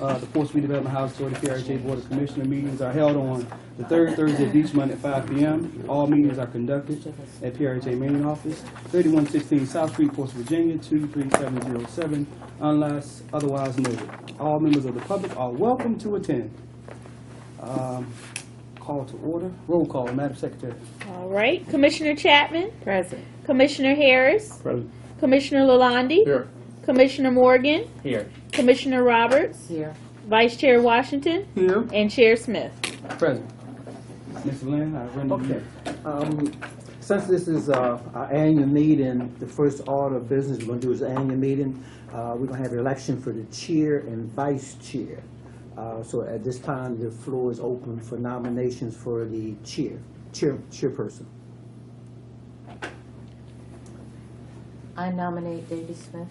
The Force Redevelopment House Authority PRHA Board of Commissioner meetings are held on the third Thursday of each month at 5 p.m. All meetings are conducted at PRHA main office, 3116 South Street, Portsmouth, Virginia, 23707, unless otherwise noted. All members of the public are welcome to attend. Call to order. Roll call, Madam Secretary. All right. Commissioner Chapman? Present. Commissioner Harris? Present. Commissioner Lalonde? Here. Commissioner Morgan? Here. Commissioner Roberts? Here. Vice Chair Washington? Here. And Chair Smith. Present. Mr. Lynn, I render you. Okay. Since this is our annual meeting, the first order of business we're going to do is an annual meeting. We're going to have an election for the chair and vice chair. So at this time, the floor is open for nominations for the chairperson. I nominate Davy Smith.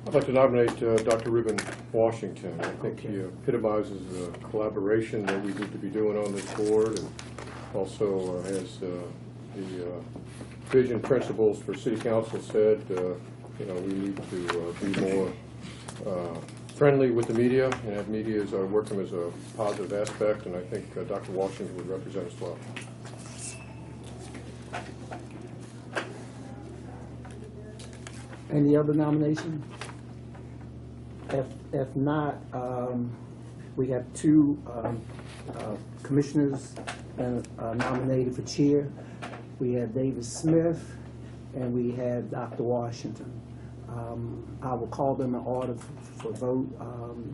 I'd like to nominate Dr. Reuben Washington. I think he epitomizes the collaboration that we need to be doing on this board, and also has the vision principles for City Council said, we need to be more friendly with the media and have media work them as a positive aspect, and I think Dr. Washington would represent us well. Any other nomination? If not, we have two commissioners nominated for chair. We have David Smith and we have Dr. Washington. I will call them in order for vote.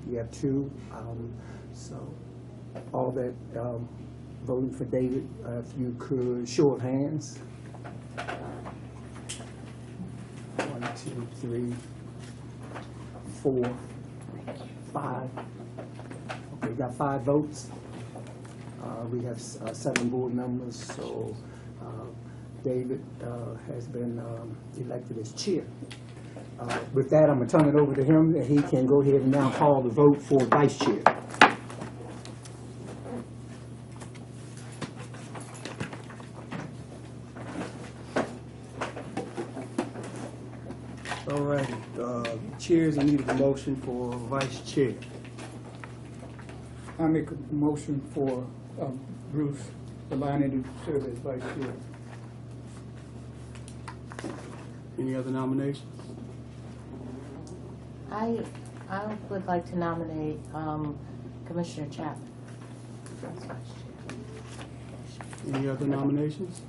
You have two. So all that voting for David, if you could, show of hands. 1, 2, 3, 4, 5. Okay, we got 5 votes. We have 7 board members, so David has been elected as chair. With that, I'm going to turn it over to him, and he can go ahead and now call the vote for vice chair. All right. Chairs in need of a motion for vice chair. I make a motion for Bruce Lalonde to serve as vice chair. Any other nominations? I would like to nominate Commissioner Chapman as vice chair. Any other nominations?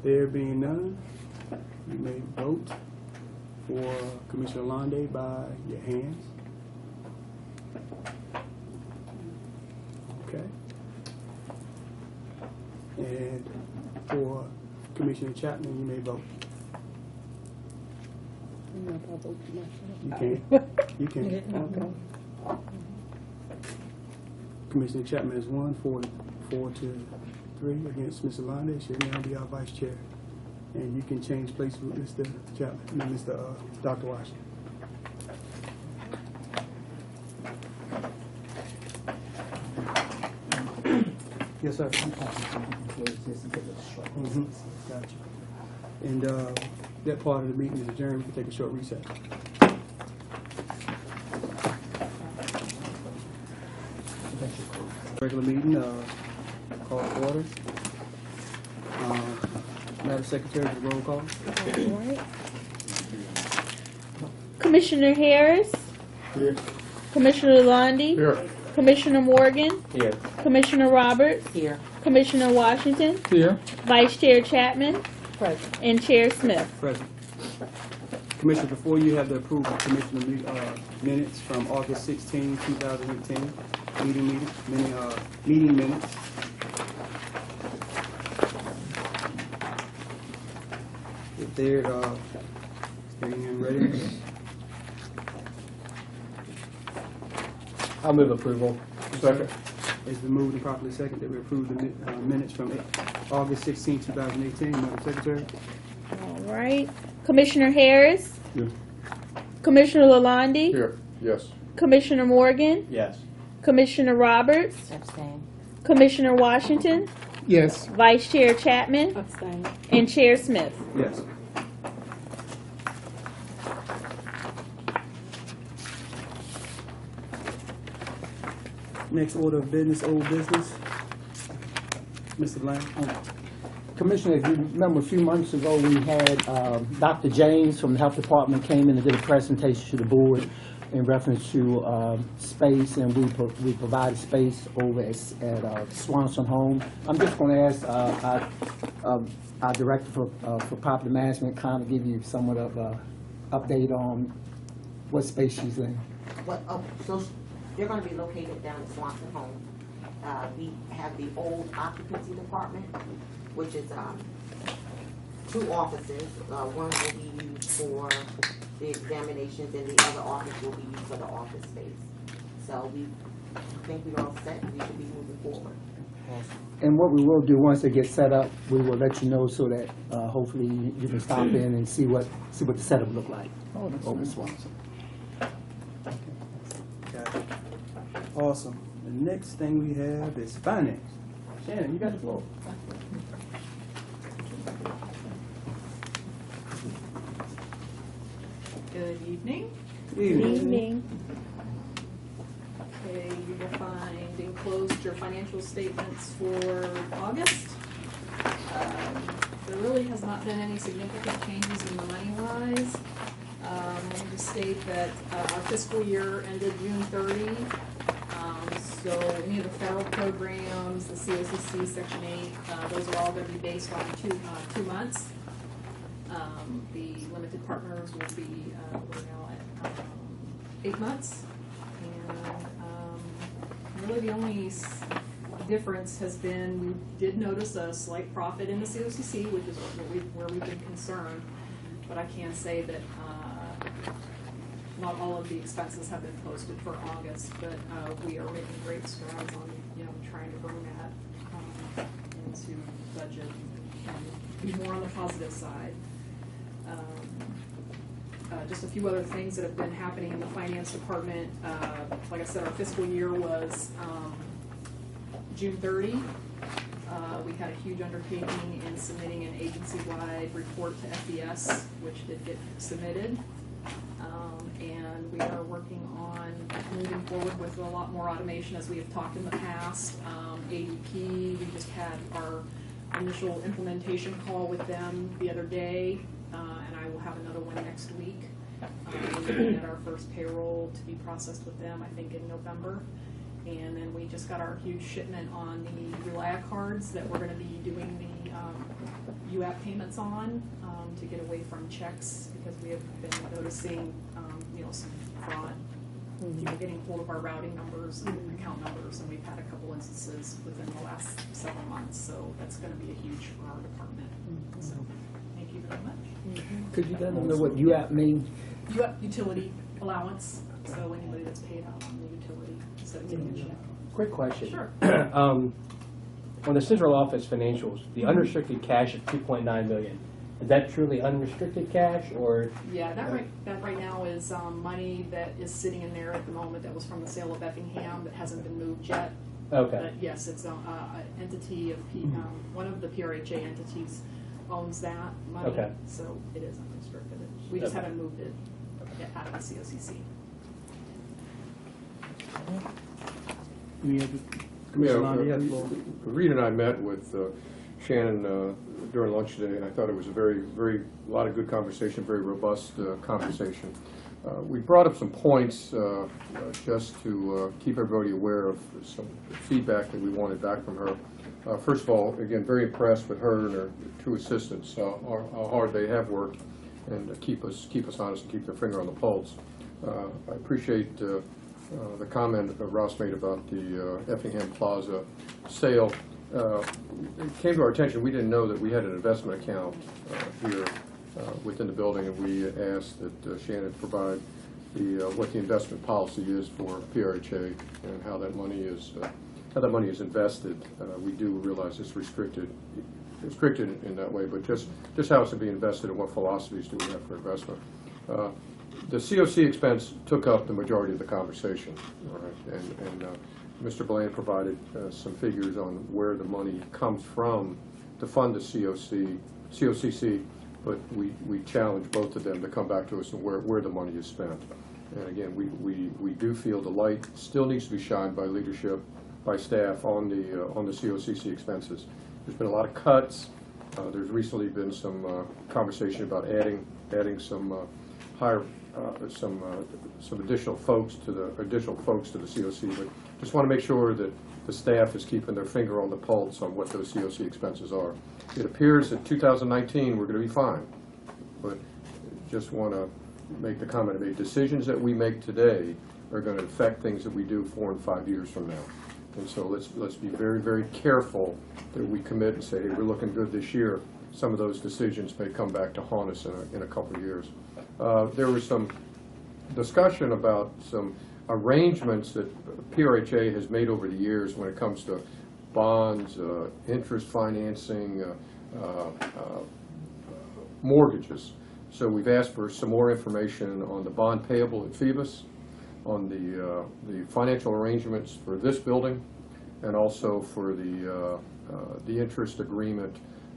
There being none, you may vote for Commissioner Lalonde by your hands. Okay. And for Commissioner Chapman, you may vote. You can. You can. Okay. Commissioner Chapman has won 4 to 3 against Mr. Lalonde. She'll now be our vice chair. And you can change places with Mr. Chapman and Mr. Dr. Washington. Yes, sir. Gotcha. And that part of the meeting is adjourned. We can take a short recess. Regular meeting, call to order. Madam Secretary, the roll call. All right. Commissioner Harris? Here. Commissioner Lalonde? Here. Commissioner Morgan? Here. Commissioner Roberts? Here. Commissioner Washington? Here. Vice Chair Chapman? Present. And Chair Smith. Present. Commissioner, before you have the approval of Commissioner minutes from August 16, 2018, meeting minutes. If they're standing in readiness. I'll move approval. Second. It's been moved and properly seconded that we approve the minutes from August 16, 2018. Madam Secretary. All right. Commissioner Harris? Yes. Commissioner Lalonde? Here. Yes. Commissioner Morgan? Yes. Commissioner Roberts? Abstain. Commissioner Washington? Yes. Vice Chair Chapman? Abstain. And Chair Smith. Yes. Next order of business, old business. Mr. Bland. Commissioner, if you remember a few months ago, we had Dr. James from the Health Department came in and did a presentation to the board in reference to space, and we provided space over at Swanson Home. I'm just going to ask our Director for Property Management kind of give you somewhat of an update on what space she's in. So they're going to be located down at Swanson Home. We have the old occupancy department, which is 2 offices. One will be used for the examinations, and the other office will be used for the office space. So we think we're all set. We should be moving forward. And what we will do once it gets set up, we will let you know so that hopefully you can stop in and see what the setup look like over Swanson. Got it. Awesome. The next thing we have is finance. Shannon, you got the floor. Good evening. Good evening. Okay, you will find enclosed your financial statements for August. There really has not been any significant changes in the money-wise. Let me just state that our fiscal year ended June 30. So any of the federal programs, the COCC Section 8, those are all going to be based on two months. The limited partners will be, we're now at 8 months. And really the only difference has been we did notice a slight profit in the COCC, which is where we've been concerned. But I can say that not all of the expenses have been posted for August, but we are making great strides on trying to bring that into budget and be more on the positive side. Just a few other things that have been happening in the finance department. Like I said, our fiscal year was June 30. We had a huge undertaking in submitting an agency-wide report to FBS, which did get submitted. And we are working on moving forward with a lot more automation as we have talked in the past. ADP, we just had our initial implementation call with them the other day, and I will have another one next week. We're looking at our first payroll to be processed with them, I think, in November. And then we just got our huge shipment on the Relia cards that we're going to be doing the UAP payments on to get away from checks, because we have been noticing some fraud. People getting hold of our routing numbers and account numbers, and we've had a couple instances within the last several months. So that's going to be a huge for our department. So thank you very much. Could you let them know what UAP means? UAP, utility allowance. So anybody that's paid out on the utility instead of getting a check. Quick question. Sure. On the central office financials, the unrestricted cash of $2.9 million, is that truly unrestricted cash, or? Yeah, that right now is money that is sitting in there at the moment that was from the sale of Effingham that hasn't been moved yet. Okay. But yes, it's an entity of one of the PRHA entities owns that money. Okay. So it is unrestricted. We just haven't moved it out of the COCC. Any other? Commissioner Lonnie, you have the floor. Reed and I met with Shannon during lunch today, and I thought it was a a lot of good conversation, very robust conversation. We brought up some points just to keep everybody aware of some feedback that we wanted back from her. First of all, again, very impressed with her and her 2 assistants, how hard they have worked and keep us honest and keep their finger on the pulse. I appreciate the comment that Ross made about the Effingham Plaza sale. It came to our attention, we didn't know that we had an investment account here within the building, and we asked that Shannon provide what the investment policy is for PRHA and how that money is invested. We do realize it's restricted in that way, but just how it's to be invested and what philosophies do we have for investment. The COC expense took up the majority of the conversation, all right? And Mr. Bland provided some figures on where the money comes from to fund the COCC, but we challenged both of them to come back to us and where the money is spent. And again, we do feel the light still needs to be shined by leadership, by staff on the COCC expenses. There's been a lot of cuts. There's recently been some conversation about adding some higher some additional folks to the COC. But just want to make sure that the staff is keeping their finger on the pulse on what those COC expenses are. It appears that 2019 we're going to be fine, but just want to make the comment that decisions that we make today are going to affect things that we do 4 and 5 years from now. And so let's be very, very careful that we commit and say, hey, we're looking good this year. Some of those decisions may come back to haunt us in a couple of years. There was some discussion about some arrangements that PRHA has made over the years when it comes to bonds, interest financing, mortgages. So we've asked for some more information on the bond payable at Phoebus, on the financial arrangements for this building, and also for the interest agreement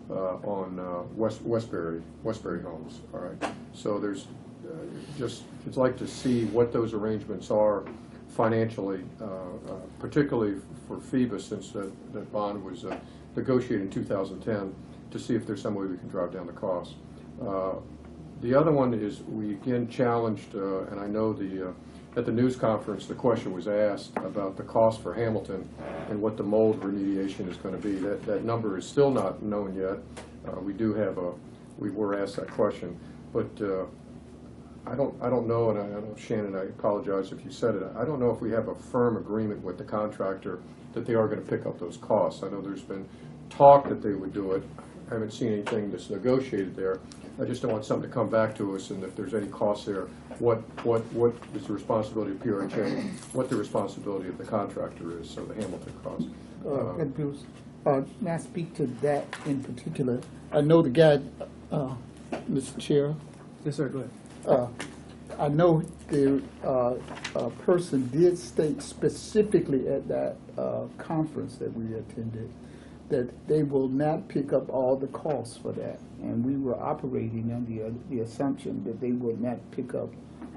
on Westbury Homes. All right. So there's I'd like to see what those arrangements are financially, particularly for Phoebus, since that bond was negotiated in 2010, to see if there's some way we can drive down the cost. The other one is we again challenged, and I know at the news conference the question was asked about the cost for Hamilton and what the mold remediation is going to be. That number is still not known yet. We were asked that question, but I don't know, and I know, Shannon, I apologize if you said it. I don't know if we have a firm agreement with the contractor that they are going to pick up those costs. I know there's been talk that they would do it. I haven't seen anything that's negotiated there. I just don't want something to come back to us, and if there's any costs there, what is the responsibility of PRHA, what the responsibility of the contractor is, so the Hamilton cost. Ed Bruce, may I speak to that in particular? I know the guy, Mr. Chair. Yes, sir, go ahead. I know the person did state specifically at that conference that we attended that they will not pick up all the costs for that. And we were operating under the assumption that they would not pick up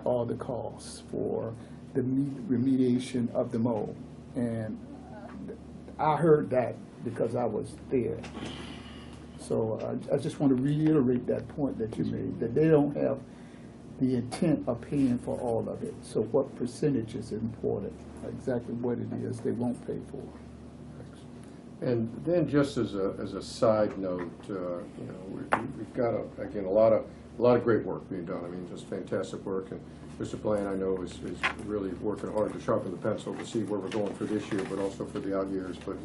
all the costs for the remediation of the mold. And I heard that because I was there. So I just want to reiterate that point that you made, that they don't have the intent of paying for all of it. So what percentage is important? Exactly what it is they won't pay for. And then, just as a side note, we've got again a lot of great work being done. I mean, just fantastic work. And Mr. Bland, I know, is really working hard to sharpen the pencil to see where we're going for this year, but also for the out years. But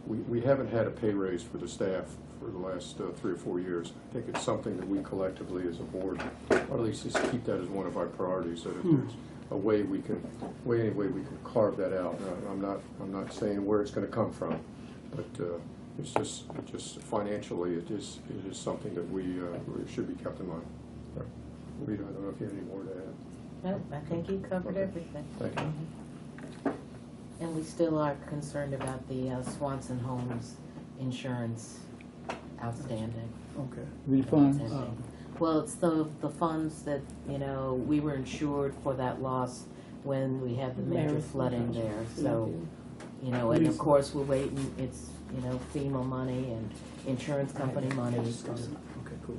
we haven't had a pay raise for the staff for the last 3 or 4 years. I think it's something that we collectively as a board, or at least just keep that as one of our priorities. That if there's a way we can carve that out. I'm not saying where it's going to come from, but it's just financially it is something that we should be kept in mind. Rita, I don't know if you have any more to add. Nope, I think you covered everything. Thank you. And we still are concerned about the Swanson Homes insurance outstanding. Okay. Refunds? Well, it's the funds that, we were insured for that loss when we had the major flooding there. So, and of course we're waiting, it's, FEMA money and insurance company money. Okay, cool.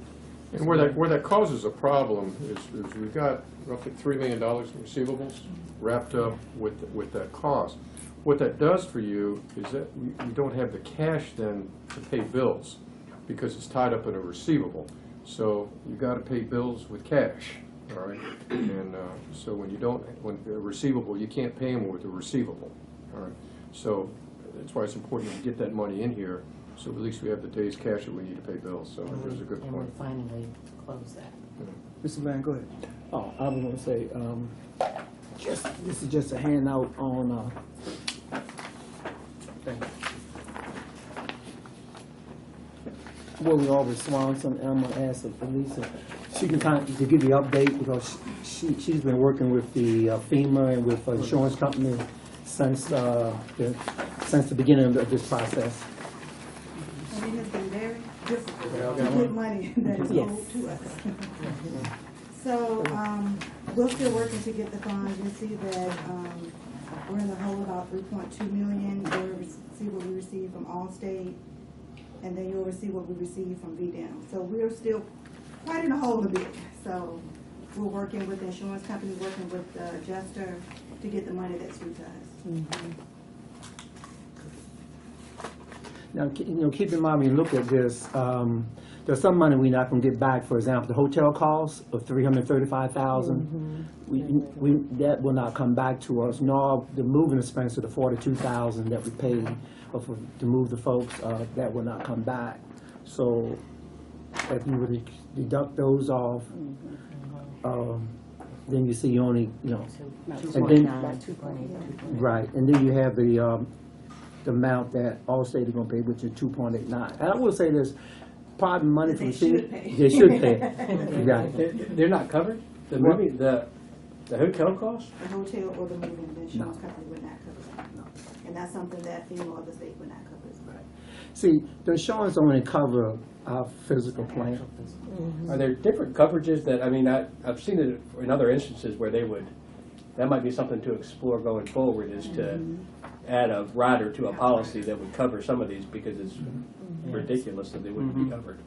And where that causes a problem is we've got roughly $3 million in receivables wrapped up with that cost. What that does for you is that you don't have the cash then to pay bills because it's tied up in a receivable. So you got to pay bills with cash, all right? And so when a receivable, you can't pay them with a receivable, all right? So that's why it's important to get that money in here, so at least we have the day's cash that we need to pay bills. So there's a good point. And we finally close that. Mr. Van, go ahead. Oh, I was going to say, this is just a handout on. Where we are with Swanson, and I'm going to ask Elisa, she can to give the update because she's been working with the FEMA and with the insurance company since the beginning of this process. And it has been very difficult to get money that is owed to us. So We're still working to get the funds. You'll see that, we're in the hole about 3.2 million. You'll see what we received from Allstate, and then you'll receive what we received from VDM. So we're still quite in the hole a bit. So we're working with the insurance company, working with the adjuster to get the money that's due to us. Now, keep in mind when you look at this, there's some money we're not going to get back. For example, the hotel costs of $335,000, that will not come back to us. Nor the moving expense of the $42,000 that we paid to move the folks, that will not come back. So if you were to deduct those off, then you see only, and then, right, and then you have the amount that Allstate is going to pay, which is 2.89. And I will say this, part of the money from the city, they should pay. Exactly. They're not covered? The hotel costs? The hotel or the moving, the insurance company would not cover that. No. And that's something that FEMA or the state would not cover. Right. See, the insurance only cover our physical plan. Are there different coverages that, I mean, I've seen it in other instances where that might be something to explore going forward, is to add a rider to a policy that would cover some of these, because it's ridiculous that they wouldn't be covered.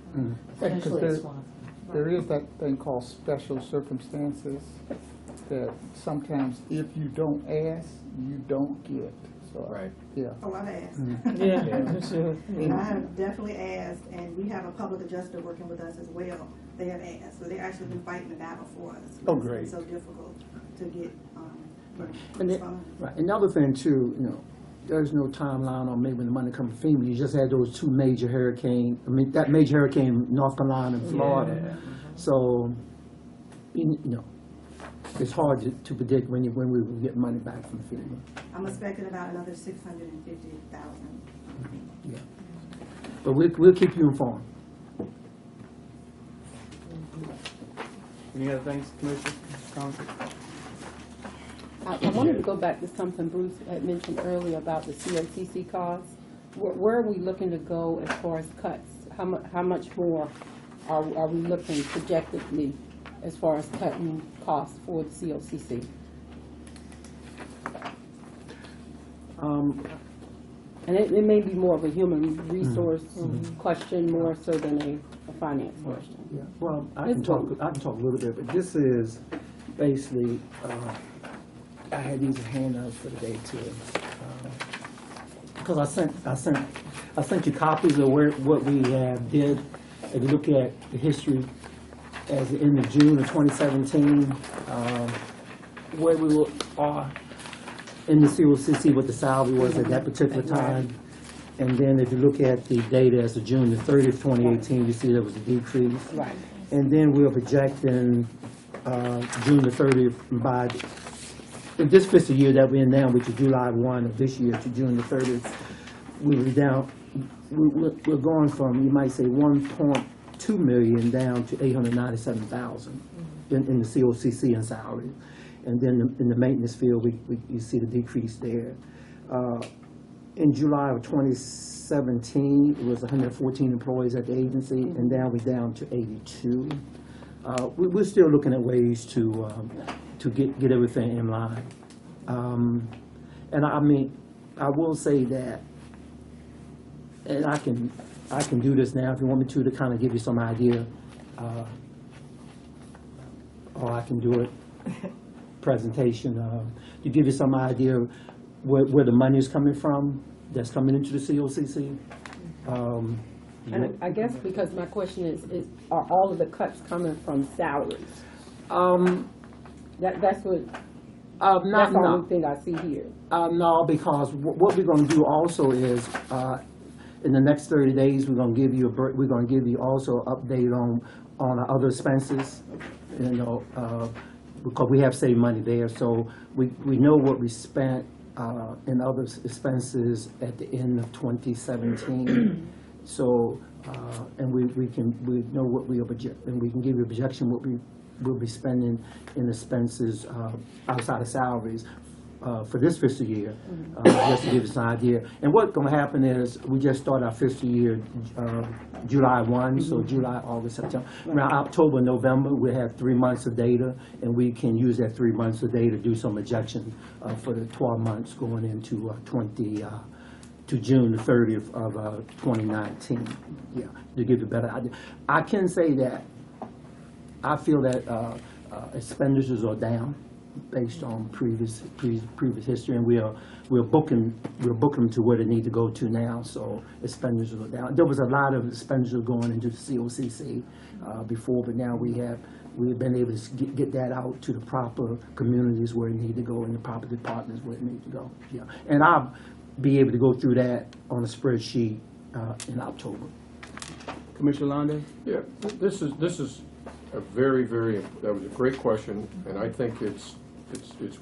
There is that thing called special circumstances that sometimes if you don't ask, you don't get. So, Right. Yeah. Oh, I've asked. Yeah. I have definitely asked, and we have a public adjuster working with us as well. They have asked, so they're actually been fighting the battle for us. Oh, It's great. been so difficult to get, And right. Another thing too, there's no timeline on maybe when the money comes from FEMA. You just had those two major hurricanes. I mean, that major hurricane in North Carolina and Florida. Yeah. So, it's hard to predict when we will get money back from FEMA. I'm expecting about another 650,000. Yeah. But we'll keep you informed. Any other things, Commissioner? Comments? I wanted to go back to something Bruce had mentioned earlier about the COTC costs. Where are we looking to go as far as cuts? How much more are we looking projectedly as far as cutting costs for the COCC? And it may be more of a human resource question more so than a finance question. Yeah. Well, I can talk a little bit, but this is basically. I had these handouts for the day too, because I sent you copies of what we did. If you look at the history as the end of June of 2017, where we are in the COCC, what the salary was at that particular time, and then if you look at the data as of June the 30th, 2018, you see there was a decrease. Right. And then we're projecting June the 30th by. In this fiscal year that we're in now, which is July 1 of this year to June the 30th, we were down. We're going from, you might say, 1.2 million down to 897,000 in the COCC and salary, and then in the maintenance field, you see the decrease there. In July of 2017, it was 114 employees at the agency, and now we're down to 82. We're still looking at ways to get everything in line. And I mean, I will say that, and I can do this now if you want me to kind of give you some idea, or I can do it presentation to give you some idea where the money is coming from that's coming into the COCC. And I guess because my question is are all of the cuts coming from salaries? That's what. That's the only thing I see here. No, because what we're going to do also is in the next 30 days we're going to give you also an update on our other expenses, because we have saved money there. So we know what we spent in other expenses at the end of 2017. So and we know what we are and we can give you a projection what we'll be spending in expenses outside of salaries for this fiscal year, just to give us an idea. And what's going to happen is we just start our fiscal year July 1, so July, August, September. Around October, November, we have 3 months of data, and we can use that 3 months of data to do some projection for the 12 months going into to June the 30th of 2019. Yeah, to give you a better idea. I can say that I feel that expenditures are down based on previous history, and we're booking to where they need to go to now. So expenditures are down. There was a lot of expenditures going into the COCC before, but now we've been able to get that out to the proper communities where it need to go and the proper departments where it need to go. Yeah, and I'll be able to go through that on a spreadsheet in October. Commissioner Londa? Yeah, this is a very, that was a great question, and I think it's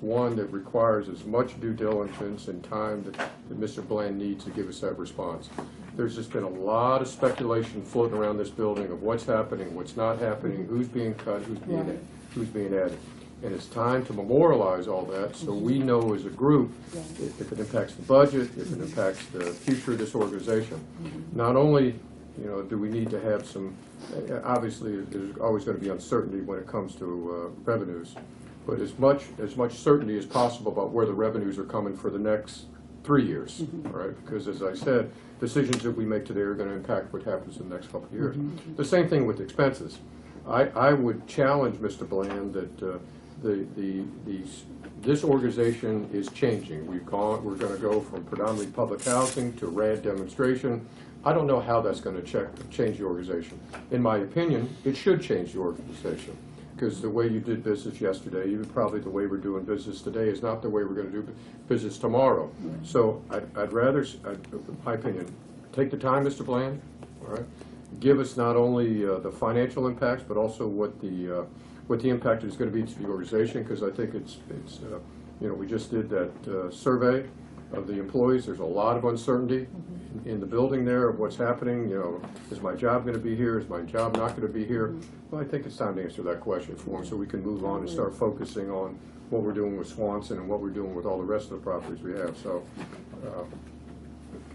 one that requires as much due diligence and time that Mr. Bland needs to give us that response. There's just been a lot of speculation floating around this building of what's happening, what's not happening, who's being cut, who's being added. And it's time to memorialize all that so we know as a group if it impacts the budget, if it impacts the future of this organization. Not only do we need to have some, obviously there's always going to be uncertainty when it comes to revenues, but as much certainty as possible about where the revenues are coming for the next 3 years, all right? Because as I said, decisions that we make today are going to impact what happens in the next couple of years. The same thing with expenses. I would challenge Mr. Bland that this organization is changing. We're going to go from predominantly public housing to RAD demonstration. I don't know how that's going to change the organization. In my opinion, it should change the organization, because the way you did business yesterday, even probably the way we're doing business today, is not the way we're going to do business tomorrow. So I'd rather, in my opinion, take the time, Mr. Bland, all right? Give us not only the financial impacts, but also what the impact is going to be to the organization, because I think it's we just did that survey of the employees. There's a lot of uncertainty in the building there of what's happening. Is my job going to be here? Is my job not going to be here? Well, I think it's time to answer that question for them so we can move on and start focusing on what we're doing with Swanson and what we're doing with all the rest of the properties we have. So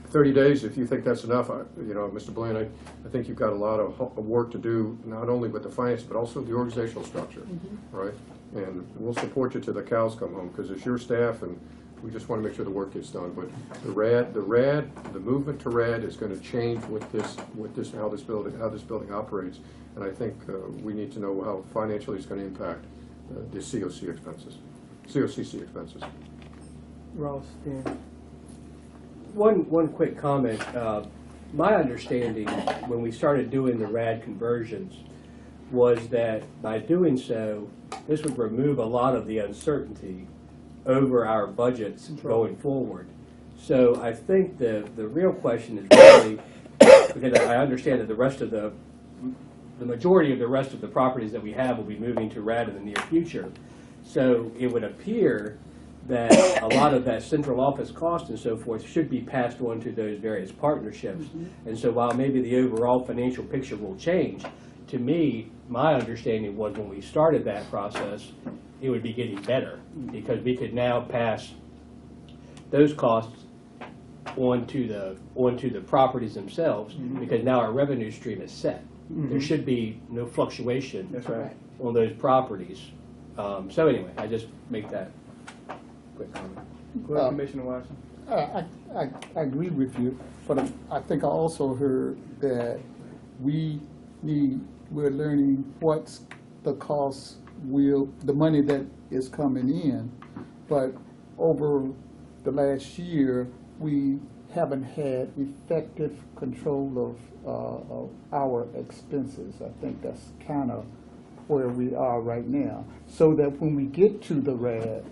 30 days, if you think that's enough, Mr. Bland, I think you've got a lot of work to do, not only with the finance, but also the organizational structure, right? And we'll support you till the cows come home, because it's your staff, and we just want to make sure the work gets done. But the movement to RAD is going to change how this building operates, and I think we need to know how financially it's going to impact the COCC expenses. Ross, Dan. One quick comment. My understanding when we started doing the RAD conversions was that by doing so, this would remove a lot of the uncertainty over our budgets going forward. So I think the real question is really, because I understand that the majority of the rest of the properties that we have will be moving to RAD in the near future. So it would appear that a lot of that central office cost and so forth should be passed on to those various partnerships. And so while maybe the overall financial picture will change, to me, my understanding was when we started that process, it would be getting better, because we could now pass those costs onto the properties themselves, because now our revenue stream is set. There should be no fluctuation on those properties. So anyway, I just make that quick comment. Go ahead, Commissioner Washington. I agree with you, but I think I also heard that we're learning what's the cost, the money that is coming in, but over the last year, we haven't had effective control of our expenses. I think that's kind of where we are right now, so that when we get to the RAD,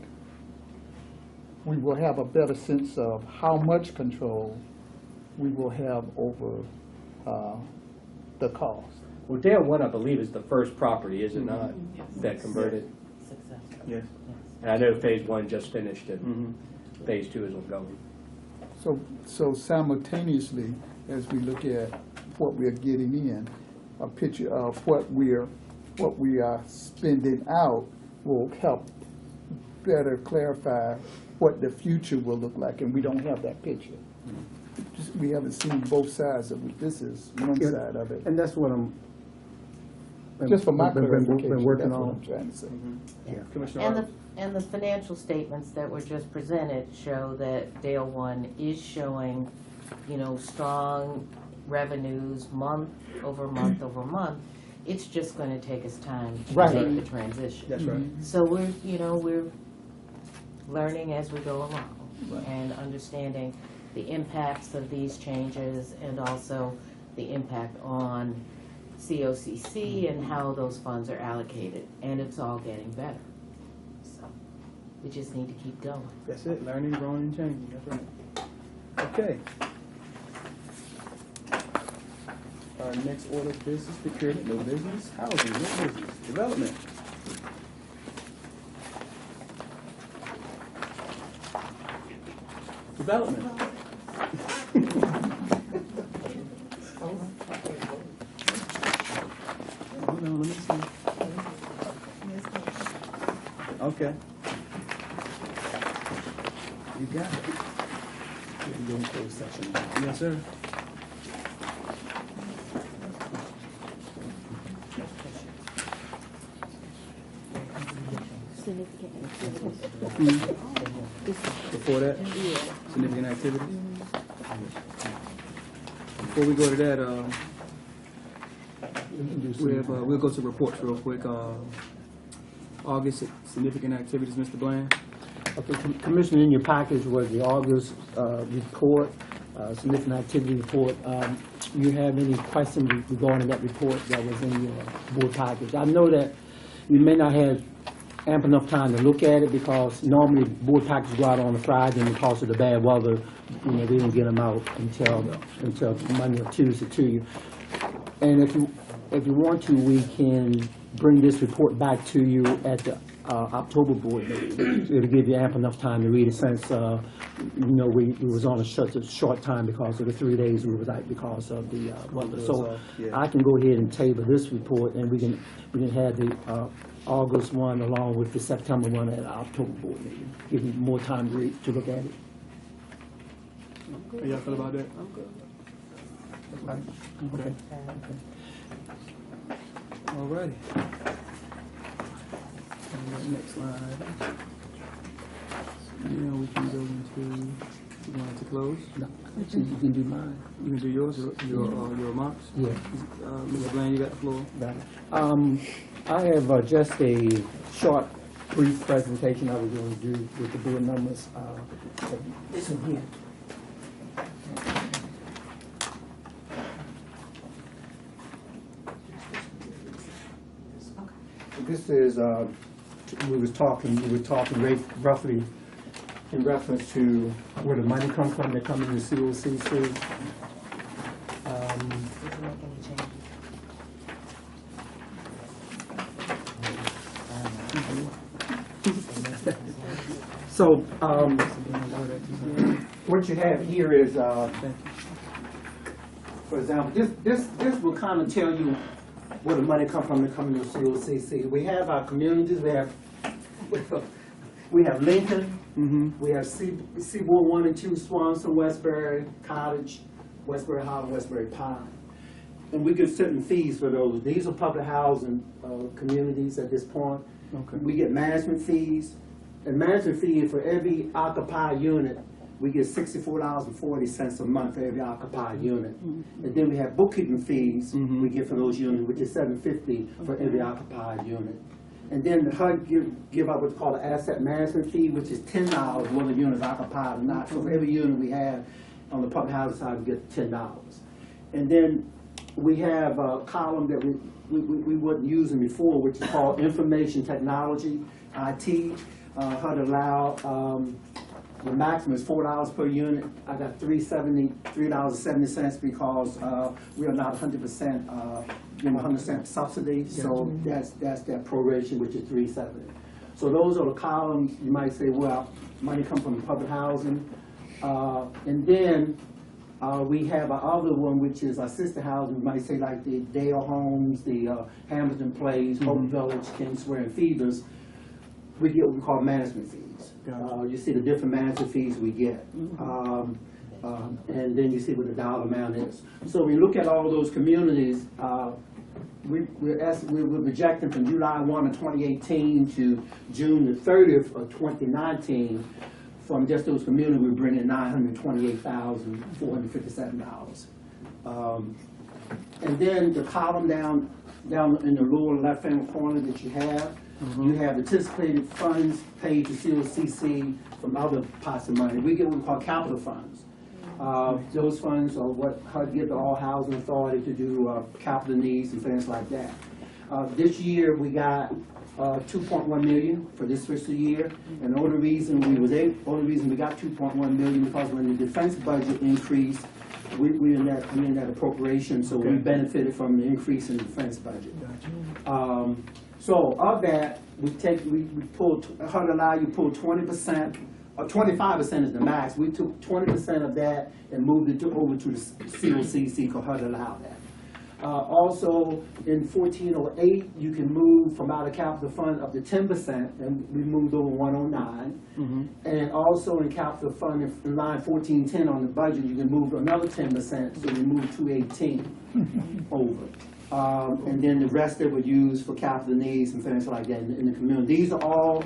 we will have a better sense of how much control we will have over the cost. Well, Dale 1, I believe, is the first property, is it not, that converted? Success. Yes. And I know Phase 1 just finished, and Phase 2 is ongoing. So simultaneously, as we look at what we're getting in, a picture of what we are spending out will help better clarify what the future will look like, and we don't have that picture. We haven't seen both sides of it. This is one Yeah. side of it. And that's what I'm. Just for my been clarification, working that's what on. I'm trying to say. Commissioner And the financial statements that were just presented show that Dale One is showing, you know, strong revenues month over month over month. It's just gonna take us time to Right. make the transition. That's right. So we're learning as we go along Right. and understanding the impacts of these changes and also the impact on COCC and how those funds are allocated. And it's all getting better. So we just need to keep going. That's it, learning, growing, and changing, that's right. Okay. Our next order of business, procurement, no business, housing, no business, development. Development. Hold on, let me see. Okay. You got it. We can go in closed session. Yes, sir. Before that, significant activities. Before we go to that, we'll go to reports real quick. August significant activities, Mr. Bland. Okay, Commissioner, in your package was the August report, significant activity report. You have any questions regarding that report that was in your board package? I know that you may not have ample enough time to look at it because normally board packages go out on a Friday, and because of the bad weather, you know, we didn't get them out until Monday or Tuesday to you. And if you want to, we can bring this report back to you at the October board meeting. It'll give you ample enough time to read it since, you know, we was on a short time because of the 3 days we was out because of the weather. So I can go ahead and table this report, and we can have the August one along with the September one at the October board meeting. Give you more time to read, to look at it. How y'all feel about that? Okay. All righty. Next line. Now we can go into, you want to close? No, you can do mine. You can do yours, your remarks? Yeah. Mr. Bland, you got the floor. I have just a short, brief presentation I was going to do with the board numbers. This one here. This is, we were talking roughly in reference to where the money comes from. They come in the COCC. So, what you have here is, for example, this will kind of tell you where the money comes from. They come in the COCC. We have our communities. We have Lincoln. We have Seaboard 1 and 2, Swanson, Westbury, Cottage, Westbury Hollow, Westbury Pine. And we get certain fees for those. These are public housing communities at this point. Okay. We get management fees. And management fee for every occupied unit, we get $64.40 a month for every occupied unit. And then we have bookkeeping fees we get for those units, which is $7.50 for every occupied unit. And then HUD give out what's called an asset management fee, which is $10 whether the unit is occupied or not. So for every unit we have on the public housing side, we get $10. And then we have a column that we wasn't using before, which is called information technology, IT. HUD allow the maximum is $4 per unit. I got $3.70 because we are not 100% giving 100% subsidy. So that's that proration, which is $3.70. So those are the columns. You might say, well, money comes from public housing, and then we have our other one, which is assisted housing. You might say like the Dale Homes, the Hamilton Place, Hope Village, Kingsware, and Feeders. we get what we call management fees. Gotcha. You see the different management fees we get. And then you see what the dollar amount is. So when you look at all those communities, we're projecting from July 1 of 2018 to June the 30th of 2019, from just those communities, we're bringing $928,457. And then the column down in the lower left-hand corner that you have anticipated funds paid to COCC from other pots of money. We get what we call capital funds. Those funds are what HUD give to all housing authority to do capital needs and things like that. This year we got 2.1 million for this fiscal year, and the only reason we got 2.1 million because when the defense budget increased, we're in that appropriation, so we benefited from the increase in the defense budget. So of that, we pulled, HUD allow you pull 20%, or 25% is the max. We took 20% of that and moved it over to the COCC because HUD allowed that. Also, in 1408, you can move from out of capital fund up to 10%, and we moved over 109. And also in capital fund, in line 1410 on the budget, you can move another 10%, so we moved 218 over. And then the rest that would use for capital needs and things like that in the community. These are all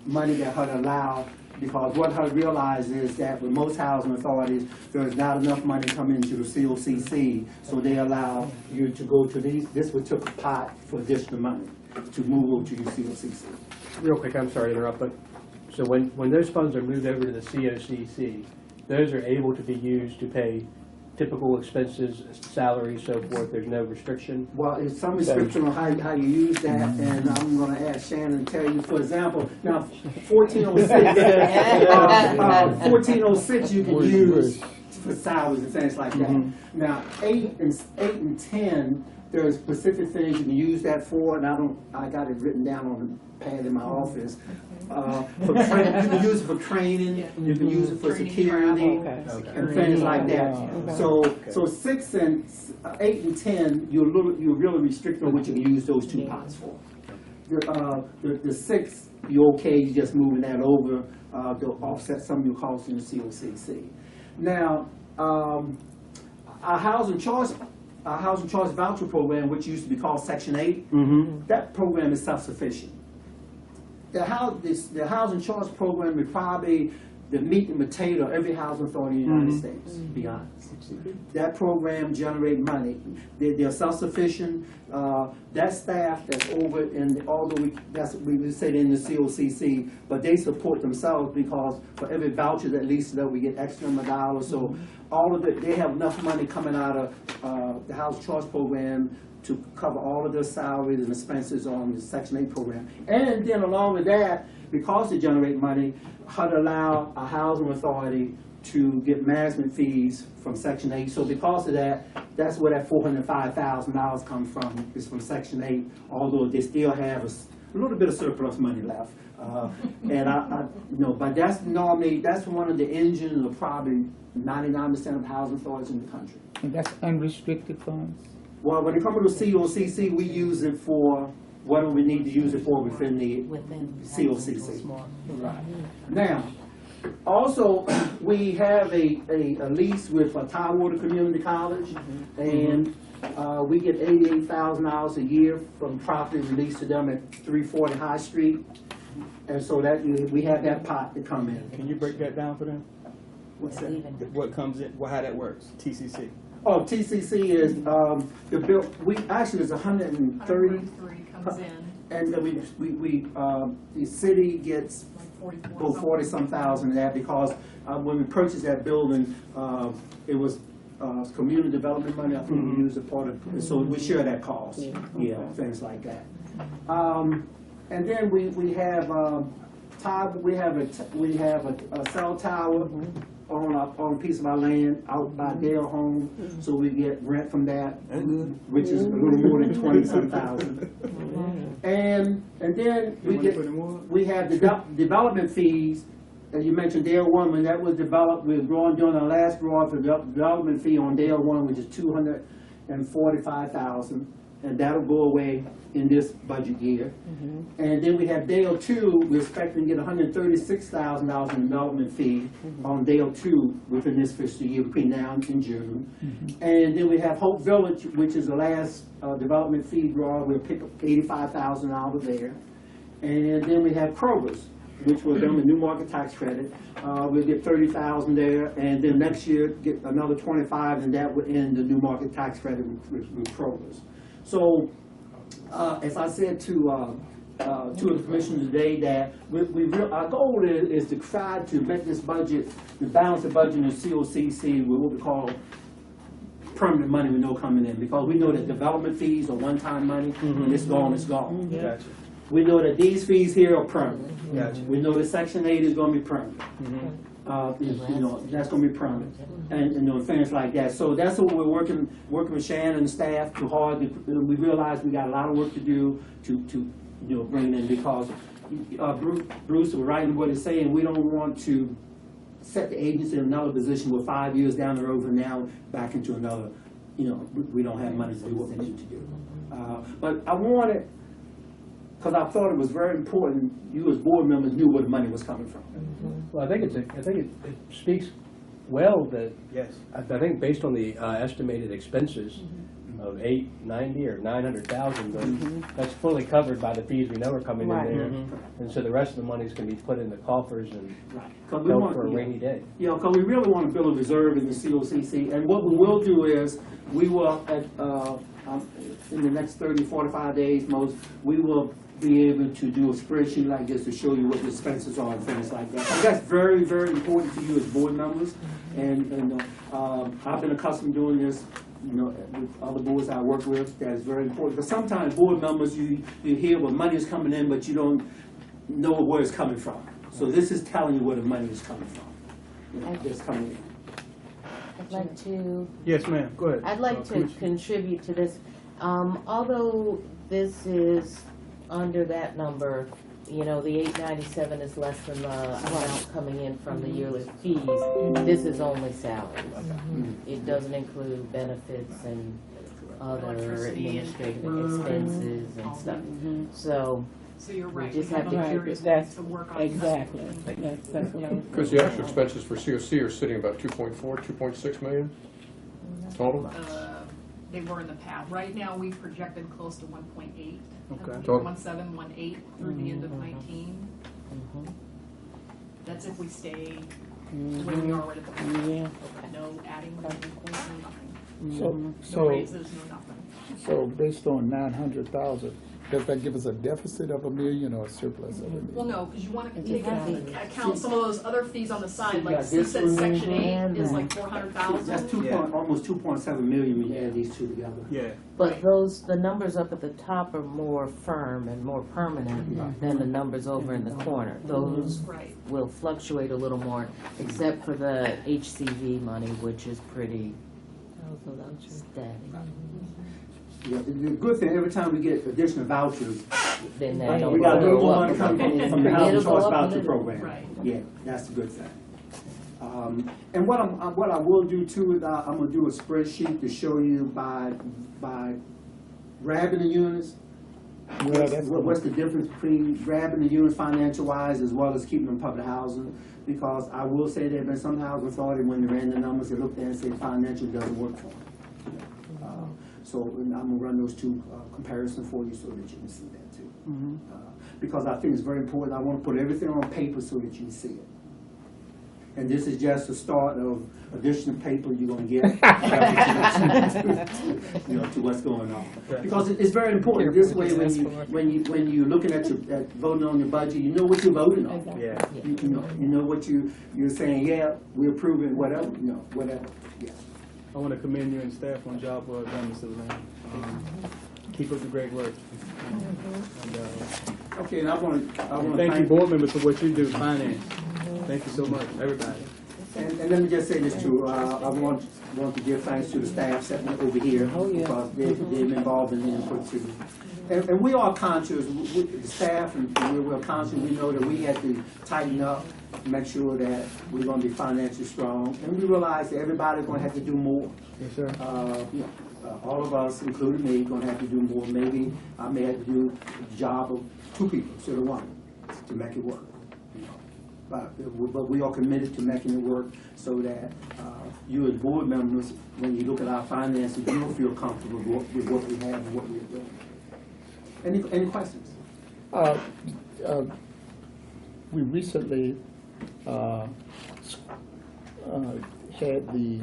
money that HUD allowed, because what HUD realized is that with most housing authorities, there is not enough money coming into the COCC, so they allow you to go to these. This would took a pot for additional money to move over to your COCC. Real quick, I'm sorry to interrupt, but so when those funds are moved over to the COCC, those are able to be used to pay typical expenses, salaries, so forth. There's no restriction. Well, there's some restriction on how you use that, and I'm going to ask Shannon to tell you. For example, now 1406 you can use for salaries and things like that. Now 8 and 10, there are specific things you can use that for, and I got it written down on the pad in my office. You can use it for training, you can use it for security, and things like that. So 8 and 10, you're really restricted on what you can use those two pots for. The 6, you're okay, you're just moving that over to offset some of your costs in the COCC. Now, our housing choice voucher program, which used to be called Section 8, that program is self-sufficient. The housing choice program is probably the meat and potato of every housing authority in the United States, to be honest. That program generates money. They're self-sufficient. That staff that's over, and although we say they're in the COCC, but they support themselves because for every voucher that leases up, we get extra $1. So all of it, they have enough money coming out of the housing choice program to cover all of their salaries and expenses on the Section 8 program. And then along with that, because they generate money, HUD allow a housing authority to get management fees from Section 8. So because of that, that's where that $405,000 comes from, is from Section 8, although they still have a little bit of surplus money left. But that's one of the engines of probably 99% of housing authorities in the country. And that's unrestricted funds? Well, when it comes to COCC, we use it for whatever we need to use it for within the COCC. Right. Now, also, we have a lease with Tidewater Community College, and we get $88,000 a year from property released to them at 340 High Street, and so that we have that pot to come in. Can you break that down for them? What's that? What comes in? How that works? TCC. Oh, TCC is the bill. There's 130 comes in. And the city gets 40-some thousand of that because when we purchased that building, it was community development money. I think we used a part of, so we share that cost. Yeah, things like that. And then we have a cell tower on a piece of our land out by Dale Home, so we get rent from that, which is a little more than 20-some thousand. And then we have the development fees. As you mentioned, Dale 1, when that was developed, we were doing our last draw for the development fee on Dale 1, which is $245,000. and that'll go away in this budget year. And then we have Dale 2, we're expecting to get $136,000 in development fee on Dale 2 within this fiscal year between now and June. And then we have Hope Village, which is the last development fee draw. We'll pick up $85,000 there. And then we have Kroger's, which will give them a new market tax credit. We'll get $30,000 there, and then next year get another $25,000, and that would end the new market tax credit with Kroger's. So, as I said to two of the commissioners today, that our goal is to try to make this budget, to balance the budget in the COCC with what we call permanent money we know coming in, because we know that development fees are one-time money, and it's gone, it's gone. Gotcha. We know that these fees here are permanent. Gotcha. We know that Section 8 is going to be permanent. That's going to be permanent, and things like that. So that's what we're working with Shannon and staff too hard. We realize we got a lot of work to do to bring in, because Bruce was right in what he's saying. We don't want to set the agency in another position with 5 years down the road from now back into another. We don't have money to do what we need to do. But I wanted, because I thought it was very important, you as board members knew where the money was coming from. Well, I think it speaks well that, Yes. I think based on the estimated expenses of $890 or $900,000, that's fully covered by the fees we know are coming in there. And so the rest of the money's can be put in the coffers and held for a rainy day. Because we really want to build a reserve in the COCC. And what we will do is, we will, in the next 30, 45 days most, we will be able to do a spreadsheet like this to show you what the expenses are and things like that. And that's very, very important to you as board members. And I've been accustomed to doing this, with other boards I work with. That is very important. But sometimes board members, you hear where money is coming in, but you don't know where it's coming from. So this is telling you where the money is coming from. It's coming in. I'd like to. Yes, ma'am. Go ahead. I'd like to contribute to this. Although this is under that number, the 897 is less than the amount coming in from the yearly fees. This is only salaries. It doesn't include benefits and other administrative expenses and stuff. So you're right. We just We have to other keep areas That's to work on. exactly. That's what I was. Because the actual expenses for COC are sitting about 2.4, 2.6 million total. They were in the past. Right now, we've projected close to 1.8. Okay. 1.7, 1.8 through the end of 19. That's if we stay the way we are right at the moment. No adding, no nothing. No raises, no nothing. So based on 900,000, does that give us a deficit of $1 million or a surplus of $1 million? Well, no, because you want to take into account some of those other fees on the side, like Yeah, you said, this Section one 8 is like 400,000. That's almost 2.7 million when you add these two together. Yeah. But the numbers up at the top are more firm and more permanent than the numbers over in the corner. Those Right. will fluctuate a little more, except for the HCV money, which is pretty steady. Yeah, the good thing, every time we get additional vouchers, Then we that got a little more money will coming from the housing It'll go choice up a voucher little. program. Right. Yeah, that's the good thing. And what I will do too is I'm gonna do a spreadsheet to show you by grabbing the units. What's the difference between grabbing the units financial wise as well as keeping them public housing? Because I will say there have been some housing authority when they ran the numbers, they looked at it and said financial doesn't work for them. So I'm gonna run those two comparisons for you so that you can see that too. Because I think it's very important. I want to put everything on paper so that you can see it. And this is just the start of additional paper you're gonna get, to what's going on. Because it's very important. This way, when you're looking at voting on your budget, you know what you're voting on. Yeah. You know what you're saying. Yeah, we're approving whatever. Whatever. Yeah. I want to commend you and staff on job well done, Mr. Lane. Keep up the great work. Okay, and I want to Thank you, board members, for what you do, finance. Thank you so much, everybody. And let me just say this too. I want to give thanks to the staff sitting over here because they've been involved in the input too. And we are conscious, the staff, and we're conscious. We know that we have to tighten up, make sure that we're going to be financially strong, and we realize that everybody's going to have to do more. Yes, sir. all of us, including me, gonna have to do more. Maybe I may have to do the job of 2 people instead of 1 to make it work. You know. But we are committed to making it work so that you as board members, when you look at our finances, you'll feel comfortable with what we have and what we're doing. Any questions? We recently had the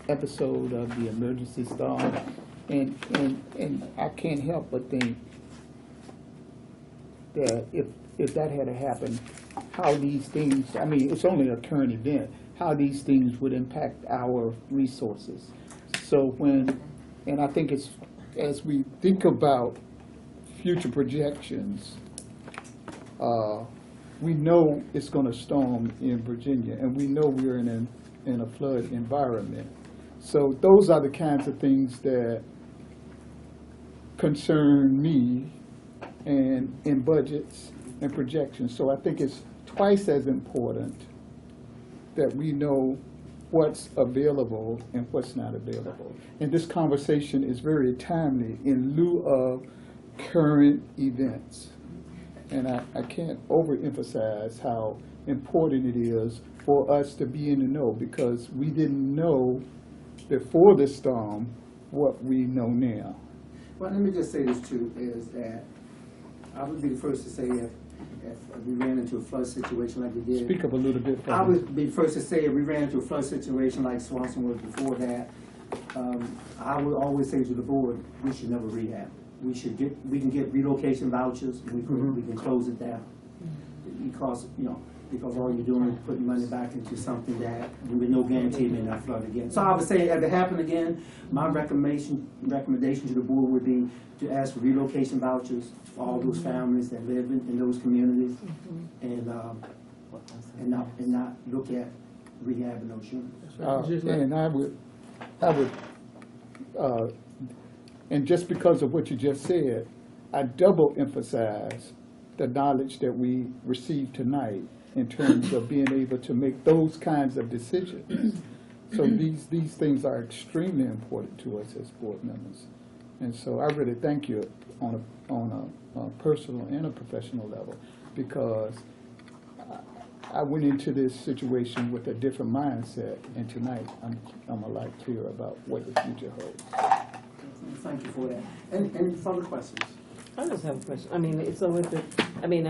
episode of the emergency storm, and I can't help but think that if that had happened, how these things, I mean, it's only a current event, how these things would impact our resources. So and I think it's, as we think about future projections, we know it's going to storm in Virginia, and we know we're in a flood environment. So those are the kinds of things that concern me and in budgets and projections. So I think it's twice as important that we know what's available and what's not available. And this conversation is very timely in lieu of current events. And I can't overemphasize how important it is for us to be in the know, because we didn't know before the storm what we know now. Well, let me just say this too, is that I would be the first to say if we ran into a flood situation like we did. Speak up a little bit. I would be the first to say if we ran into a flood situation like Swanson was before that, I would always say to the board, we should never rehab. We can get relocation vouchers, we can close it down. Because, you know, because all you're doing is putting money back into something that with no guarantee may not flood again. So I would say if it happened again, my recommendation to the board would be to ask for relocation vouchers for all those families that live in those communities, and not look at rehabbing those units. And I would, and just because of what you just said, I double emphasize the knowledge that we received tonight in terms of being able to make those kinds of decisions. So these things are extremely important to us as board members. And so I really thank you on a personal and a professional level, because I went into this situation with a different mindset, and tonight I'm a lot clearer about what the future holds. Thank you for that. Any further questions? I just have a question. I mean, so with the, I mean,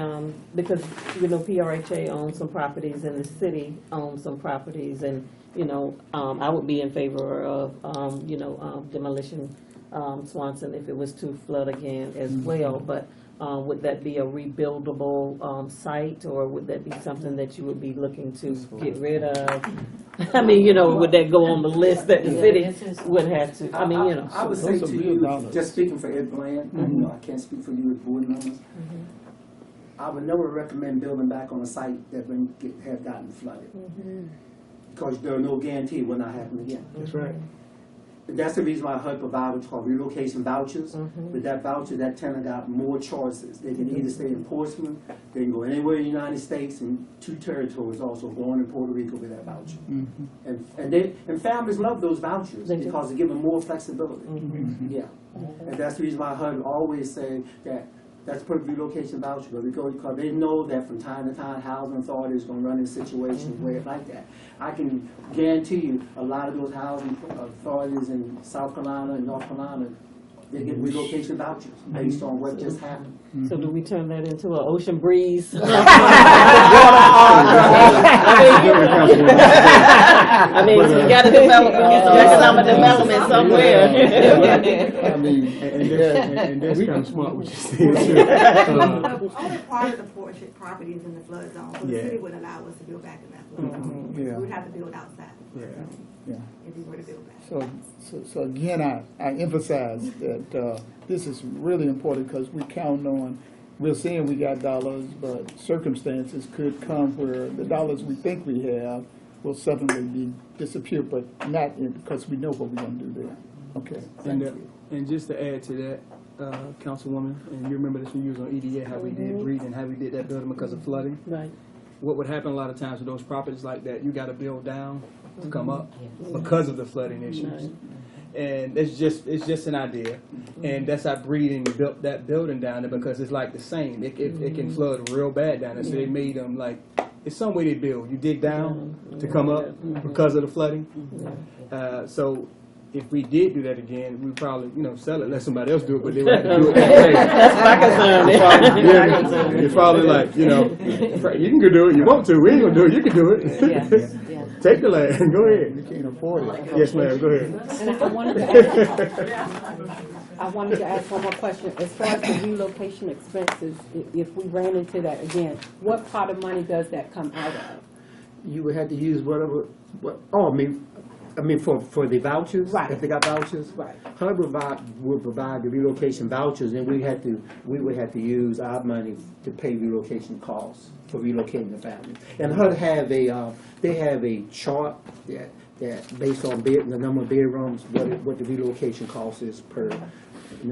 because, you know, PRHA owns some properties and the city owns some properties, and, you know, I would be in favor of, you know, demolition Swanson if it was to flood again as well. But would that be a rebuildable site, or would that be something that you would be looking to get rid of? I mean, you know, would that go on the list that the city would have to? I mean, you know. I would say to you, just speaking for Ed Bland, you know, I can't speak for you as board members. I would never recommend building back on a site that have gotten flooded, because there are no guarantee it will not happen again. That's right. That's the reason why I heard provide what's called relocation vouchers. With that voucher, that tenant got more choices. They can either stay in Portsmouth, they can go anywhere in the United States, and 2 territories also, going in Puerto Rico with that voucher. And families love those vouchers because they give them more flexibility. Yeah, and that's the reason why I heard always say that that's a perfect relocation voucher, because they know that from time to time housing authority is going to run in situations where it's like that. I can guarantee you a lot of those housing authorities in South Carolina and North Carolina, they get relocation vouchers based on what just happened. So do we turn that into an ocean breeze? I mean, you got to develop economic development somewhere. I mean, and that's kind of smart what you said. Only part of the property is in the flood zone, so the city wouldn't allow us to build back in that flood zone. Yeah. We would have to build outside if we were to build back. So again, I emphasize that this is really important, because we count on, we're saying we got dollars, but circumstances could come where the dollars we think we have will suddenly disappear, but not because we know what we're going to do there. Okay. And just to add to that, Councilwoman, and you remember this when you was on EDA, how we did Breed and how we did that building because of flooding. Right. What would happen a lot of times with those properties like that, you got to build down to come up because of the flooding issues. And it's just an idea, and that's how Breeding built that building down there, because it's like the same. It can flood real bad down there, so they made them like, it's some way they build. You dig down to come up because of the flooding. So if we did do that again, we'd probably, sell it, let somebody else do it, but they would have to do it that way. That's my concern. You're probably like, you can go do it. You want to? We ain't gonna do it. You can do it. Yeah. Take the land. Go ahead. You can't afford it. Yes, ma'am. Go ahead. And I wanted to ask one more question. As far as the relocation expenses, if we ran into that again, what part of money does that come out of? You would have to use whatever, I mean, for the vouchers? Right. If they got vouchers? Right. HUD would provide the relocation vouchers, and we would have to use our money to pay relocation costs for relocating the family. And HUD they have a chart that based on the number of bedrooms, what the relocation cost is per,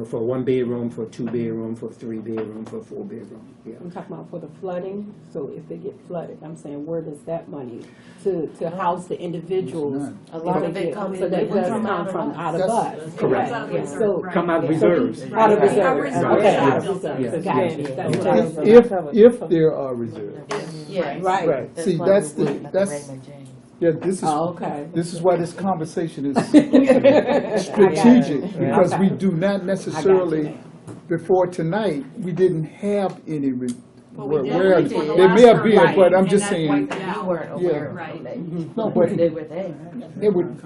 for a 1-bedroom, for a 2-bedroom, for a 3-bedroom, for a 4-bedroom. Yeah. I'm talking about for the flooding, so if they get flooded, I'm saying, where does that money to house the individuals? A lot of it comes So that does from come from out of us. Correct. Yeah, so Come out of reserves. out of reserves, Right. okay, Yeah. out of reserves, Yeah. gotcha. That's what I was- If there are reserves. Yeah. Right. Right. That's See, why that's we're the, working at that's, Raymond James. yeah, this is, Oh, okay. this is why this conversation is strategic, because we do not necessarily, before tonight, we didn't have any, Well, we did. where, We did. there may have been, Right. but I'm And just that's saying, wiped it We out. weren't aware of Right. it. no, but They were there. it would,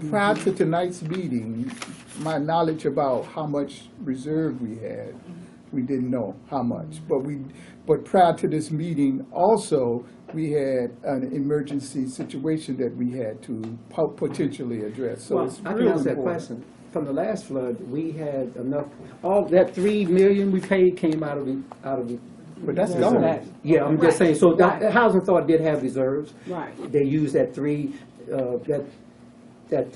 prior to tonight's meeting, my knowledge about how much reserve we had, we didn't know how much, but prior to this meeting, also, we had an emergency situation that we had to potentially address, so Well, it's I can really answer that important. question. From the last flood, we had enough, all that $3 million we paid came out of the. But that's Reserve. gone. Yeah, I'm just saying, so Right. the Housing Authority did have reserves. Right. They used that that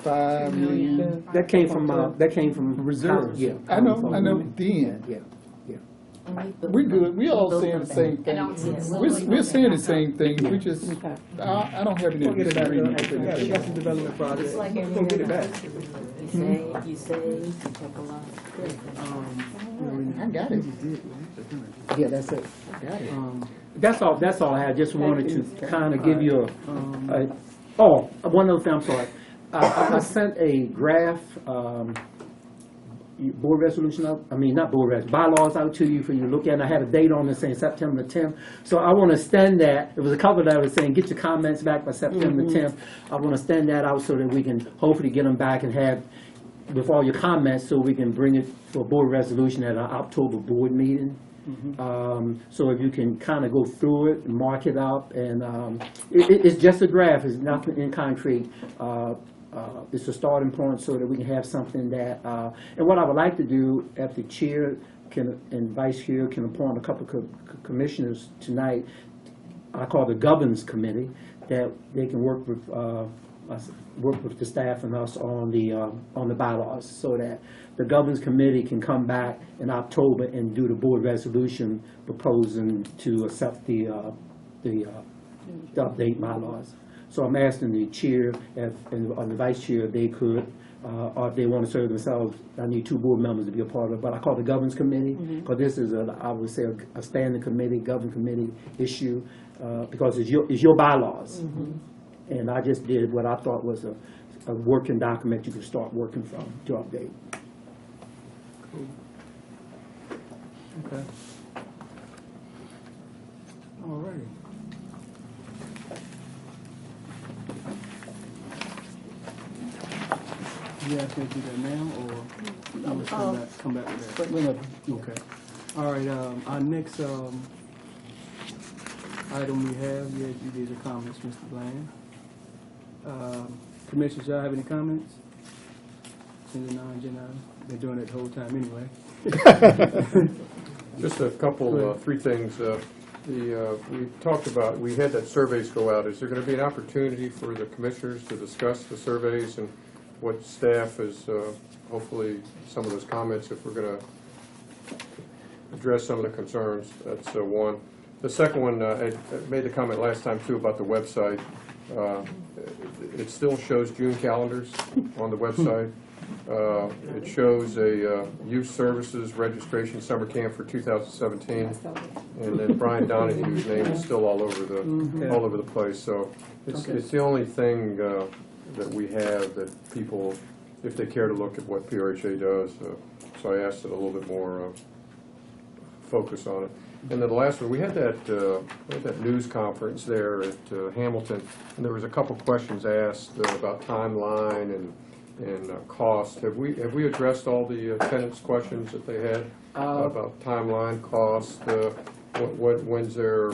5 million that came from. reserves. Yeah. I know then. Yeah. We're good, we all saying the same thing. We're saying the same thing, we just, Okay. I don't have any We'll get it back. disagreement with We got anything. some development projects. It's like We're gonna get it back. You save, you take a lot. I got it. Yeah, that's it. That's all I had. Just wanted to kind of give you one other thing, I'm sorry. I sent a draft, board resolution bylaws out to you for you to look at. And I had a date on it saying September 10th. So I want to extend that. There was a couple that was saying, get your comments back by September 10th. I want to extend that out so that we can hopefully get them back and have, with all your comments, so we can bring it for a board resolution at our October board meeting. So if you can kind of go through it, mark it up, and it's just a draft, it's nothing in concrete. It's a starting point so that we can have something that, and what I would like to do, if the chair and vice chair can appoint a couple of commissioners tonight, I call the governance committee, that they can work with the staff and us on the bylaws, so that the governance committee can come back in October and do the board resolution proposing to accept the update bylaws. So I'm asking the chair and the vice chair if they could, or if they want to serve themselves. I need 2 board members to be a part of it, but I call it the governance committee, because this is I would say a standing committee, governance committee issue, because it's your bylaws. And I just did what I thought was a working document you could start working from to update. Okay. All right. You ask me to do that now, or you want to come back with that? Okay. All right, our next item we have, you did your comments, Mr. Bland. Commissioners, y'all have any comments? Agenda 9, Agenda 9. Been doing it the whole time anyway. Just a couple, 3 things. We talked about, we had that surveys go out. Is there going to be an opportunity for the commissioners to discuss the surveys and what staff is, hopefully some of those comments, if we're going to address some of the concerns? That's one. The second one, I made the comment last time too about the website. It still shows June calendars on the website. It shows a youth services registration summer camp for 2017, and then Brian Donahue's name is still all over the place. So it's the only thing that we have that people, if they care to look at what PRHA does. So I asked it a little bit more focus on it. And then the last one, we had that news conference there at Hamilton, and there was a couple questions asked about timeline and cost. Have we addressed all the tenants' questions that they had about timeline, cost, when's their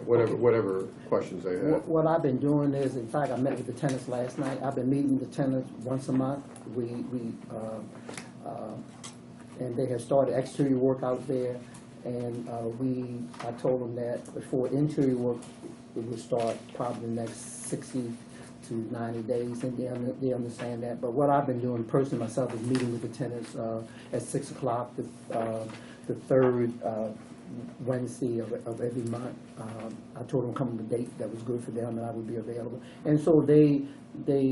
whatever questions they had? What I've been doing is, in fact, I met with the tenants last night. I've been meeting the tenants once a month. And they have started exterior work out there, and I told them that before interior work, it would start probably the next 60 to 90 days, and they understand that. But what I've been doing personally myself is meeting with the tenants at 6 o'clock, the third Wednesday of every month. I told them come to the date that was good for them, and I would be available. And so they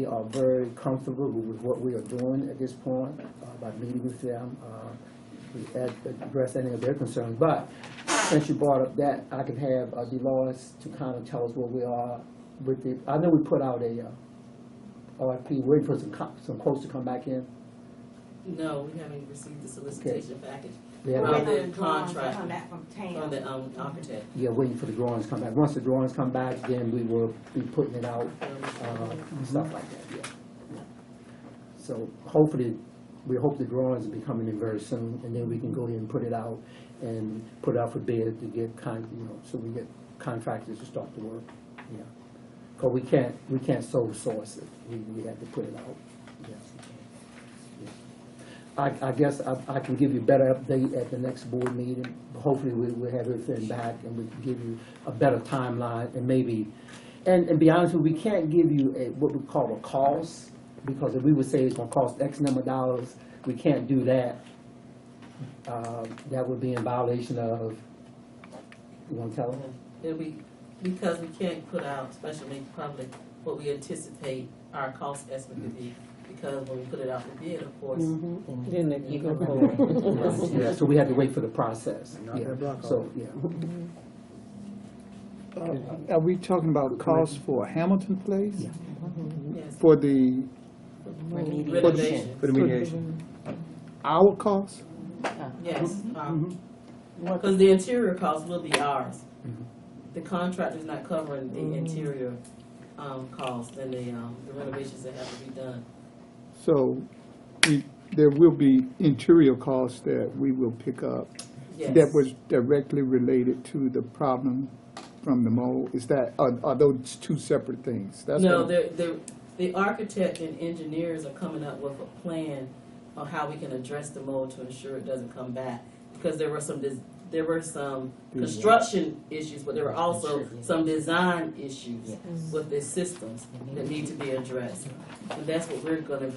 are very comfortable with what we are doing at this point by meeting with them. We address any of their concerns. But since you brought up that, I can have Dolores to kind of tell us where we are with it. I know we put out a RFP, waiting for some quotes to come back in. No, we haven't received the solicitation package. Yeah, From the Drawings contract, come back from TAM. from the architect. yeah, waiting for the drawings to come back. Once the drawings come back, then we will be putting it out and stuff like that. Yeah. So hopefully, we hope the drawings will be coming in very soon, and then we can go ahead and put it out for bid to get so we get contractors to start the work. Yeah, because we can't sole source it. We have to put it out. Yeah. I guess I can give you a better update at the next board meeting. Hopefully we'll have everything back and we can give you a better timeline and maybe, and be honest with you, we can't give you what we call a cost, because if we would say it's going to cost X number of dollars, we can't do that. That would be in violation of, you want to tell them? It'll be, because we can't put out, especially public, what we anticipate our cost estimate to be. Because when we put it out for bid, of course, Then they can go forward. Yeah, so we have to wait for the process. Yeah. So, yeah. Are we talking about costs for Hamilton Place? Yeah. yes, For the, renovation. For the mediation. our costs? Yes, because the interior cost will be ours. The contractor's not covering the interior cost and the renovations that have to be done. So there will be interior costs that we will pick up Yes. that was directly related to the problem from the mold. Is that, are those two separate things? That's No, what- the architect and engineers are coming up with a plan on how we can address the mold to ensure it doesn't come back. Because there were some construction issues, but there were also some design issues with the systems that need to be addressed. And that's what we're gonna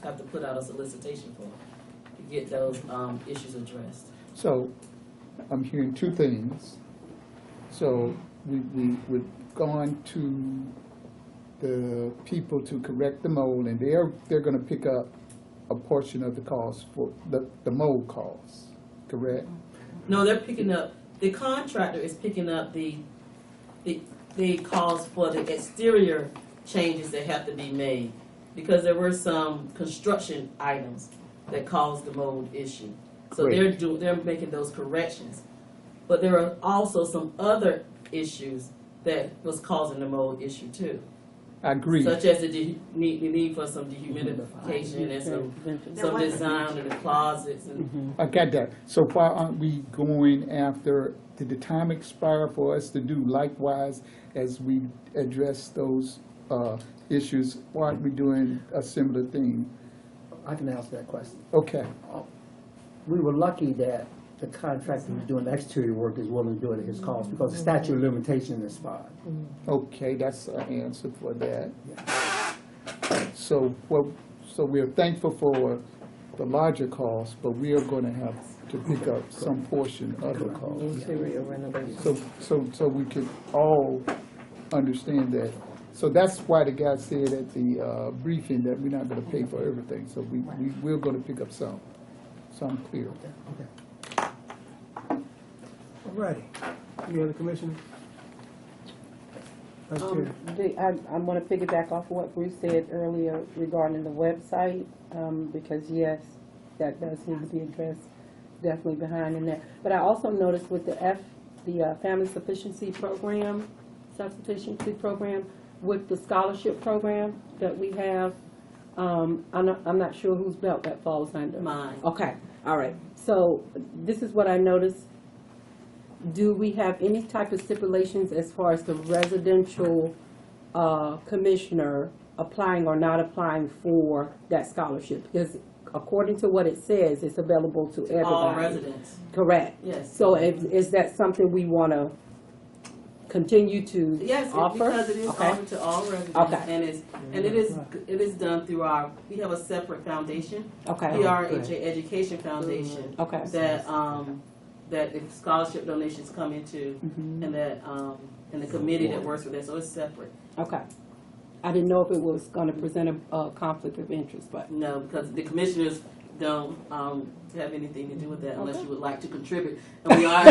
have to put out a solicitation for, to get those issues addressed. So I'm hearing two things. So we've gone to the people to correct the mold, and they're going to pick up a portion of the cost for the mold costs, correct? No, they're picking up, the contractor is picking up the cost for the exterior changes that have to be made, because there were some construction items that caused the mold issue. So Great. they're making those corrections. But there are also some other issues that was causing the mold issue too. I agree. Such as the need for some dehumidification and some design in the closets and I got that. So why aren't we going after, did the time expire for us to do likewise as we address those issues? Why aren't we doing a similar thing? I can answer that question. Okay. We were lucky that the contractor who's doing the exterior work is willing to do it at his cost, because the statute of limitation is expired. Okay, that's an answer for that. So we're thankful for the larger cost, but we are gonna have to pick up some portion of the cost. Interior renovation. So we can all understand that. So that's why the guy said at the briefing that we're not gonna pay for everything, so we're gonna pick up some. So I'm clear. All righty. Any other commissioners? Vice Chair. I want to piggyback off what Bruce said earlier regarding the website, because yes, that does need to be addressed, definitely behind in there. But I also noticed with the Family Sufficiency Program, Self-Sufficiency Program, with the scholarship program that we have, I'm not sure whose belt that falls under. Mine. Okay, all right. So this is what I noticed. Do we have any type of stipulations as far as the residential commissioner applying or not applying for that scholarship? Because according to what it says, it's available to everybody. All residents. Correct. Yes. So is that something we want to continue to Yes, offer? because it is Okay. offered to all residents, Okay. and it is done through we have a separate foundation, Okay. PRHA Education Foundation, Okay. that the scholarship donations come into, and that and the committee that works with that, so it's separate. Okay. I didn't know if it was going to present a conflict of interest, but No, because the commissioners don't have anything to do with that unless you would like to contribute, and we are.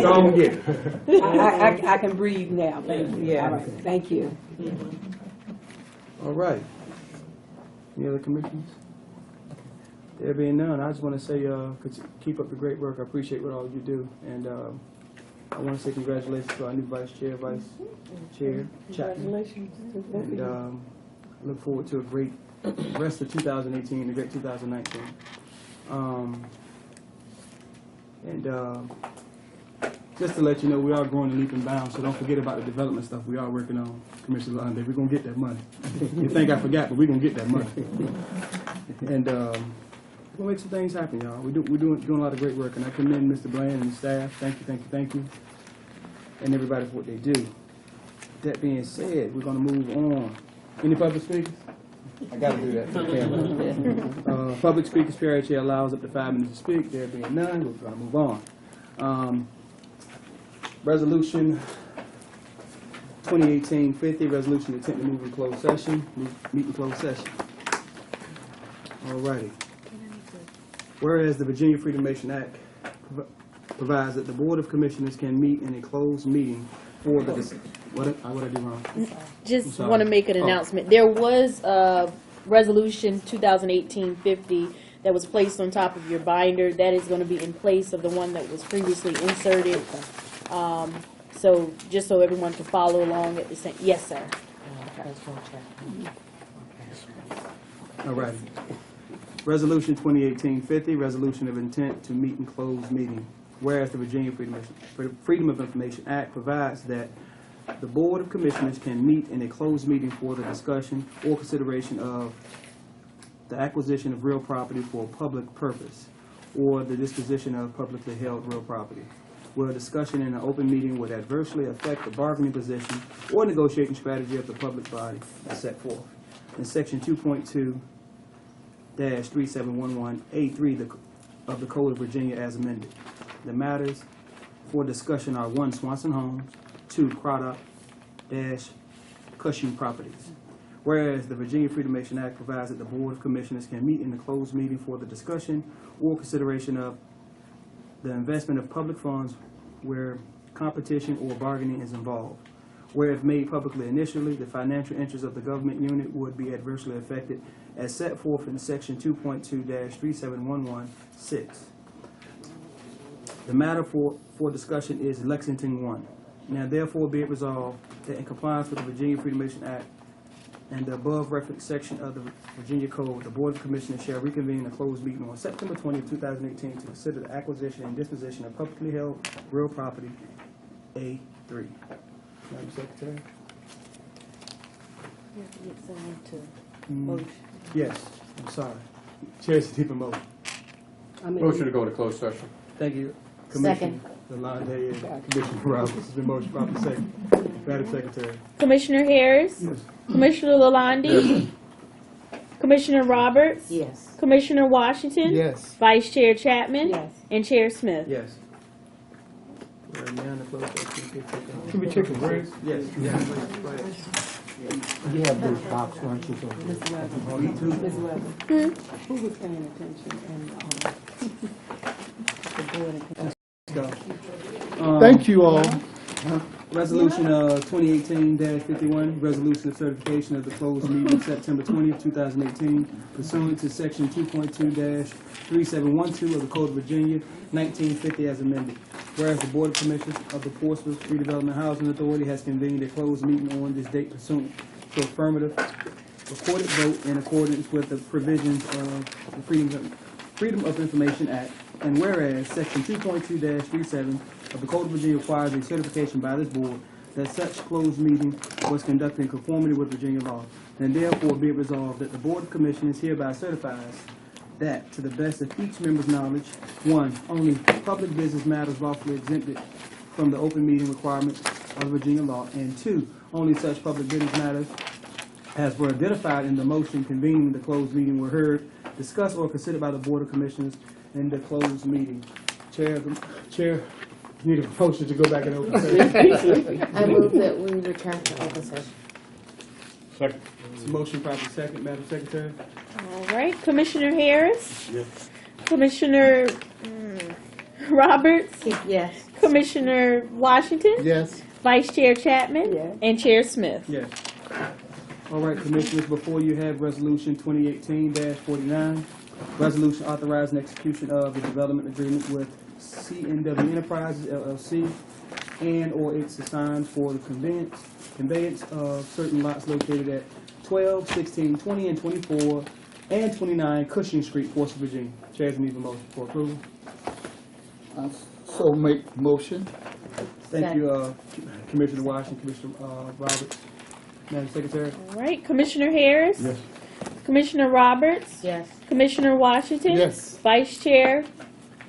Don't get it. I can breathe now. Thank you. Yeah. All right. Thank you. All right. Any other commissioners? There being none, I just want to say, keep up the great work. I appreciate what all you do. And I want to say congratulations to our new vice chair, Congratulations. And I look forward to a great rest of 2018 and a great 2019. Just to let you know, we are growing in leap and bounds, so don't forget about the development stuff we are working on, Commissioner Londe. We're going to get that money. You think I forgot, but we're going to get that money. And we're going to make some things happen, y'all. We're doing a lot of great work, and I commend Mr. Bland and the staff. Thank you. And everybody for what they do. That being said, we're going to move on. Any public speakers? I got to do that for the camera. Public speakers, PRHA allows up to 5 minutes to speak. There being none, we're going to move on. Resolution 2018-50, resolution intent to move in closed session, meet in closed session. All righty. Whereas the Virginia Freedom Nation Act provides that the Board of Commissioners can meet in a closed meeting for the, what did I do wrong? Just want to make an announcement. There was a resolution 2018-50 that was placed on top of your binder. That is going to be in place of the one that was previously inserted. So just so everyone can follow along at the same. Yes, sir. All righty. Resolution 2018-50, resolution of intent to meet in closed meeting. Whereas the Virginia Freedom of Information Act provides that the Board of Commissioners can meet in a closed meeting for the discussion or consideration of the acquisition of real property for a public purpose or the disposition of publicly held real property, where a discussion in an open meeting would adversely affect the bargaining position or negotiating strategy of the public body as set forth in Section 2.2-3711A3 of the Code of Virginia as amended. The matters for discussion are 1. Swanson Homes, 2. Craddock-Cushing Properties. Whereas the Virginia Freedom Nation Act provides that the Board of Commissioners can meet in a closed meeting for the discussion or consideration of the investment of public funds where competition or bargaining is involved. Where if made publicly initially, the financial interests of the government unit would be adversely affected as set forth in Section 2.2-37116. The matter for discussion is Lexington 1. Now therefore be it resolved that in compliance with the Virginia Freedom Nation Act and the above referenced section of the Virginia Code, the Board of Commissioners shall reconvene a closed meeting on September 20, 2018 to consider the acquisition and disposition of publicly held real property, A3. Madam Secretary? You have to get someone to motion. Yes, I'm sorry. Chair's deep motion. Motion to go into closed session. Thank you, Commissioner Lalonde and Commissioner Roberts. It's been motion properly second. Madam Secretary. Commissioner Harris? Commissioner Lalonde? Commissioner Roberts? Yes. Commissioner Washington? Yes. Vice Chair Chapman? Yes. And Chair Smith? Yes. We're now in the closed session. Can we take a break? Yes. You have those box, weren't you? Ms. Weber, Ms. Weber, who was paying attention and, the board and Thank you all. Resolution 2018-51, resolution of certification of the closed meeting September 20th, 2018, pursuant to section 2.2-3712 of the Code of Virginia, 1950 as amended. Whereas the Board of Commissioners of the Portsmouth Redevelopment Housing Authority has convened a closed meeting on this date pursuant to affirmative recorded vote in accordance with the provisions of the Freedom of Information Act. And whereas section 2.2-37 of the Code of Virginia requires a certification by this board that such closed meeting was conducted in conformity with Virginia law. And therefore be it resolved that the Board of Commissioners hereby certifies that, to the best of each member's knowledge, 1, only public business matters lawfully exempted from the open meeting requirements of Virginia law, and 2, only such public business matters as were identified in the motion convening the closed meeting were heard, discussed, or considered by the Board of Commissioners in the closed meeting. Chair, need a motion to go back in open session. I move that we return to open session. Second. Motion properly second, Madam Secretary. All right, Commissioner Harris? Yes. Commissioner Roberts? Yes. Commissioner Washington? Yes. Vice Chair Chapman? Yes. And Chair Smith? Yes. All right, Commissioners, before you have Resolution 2018-49, resolution authorizing execution of the development agreement with CNW Enterprises, LLC, and or its assigned for the conveyance of certain lots located at 12, 16, 20, and 24, and 29 Cushing Street, Portsmouth, Virginia. Chairs need a motion for approval. So make motion. Thank you, Commissioner Washington, Commissioner Roberts. Madam Secretary. All right, Commissioner Harris? Yes. Commissioner Roberts? Yes. Commissioner Washington? Yes. Vice Chair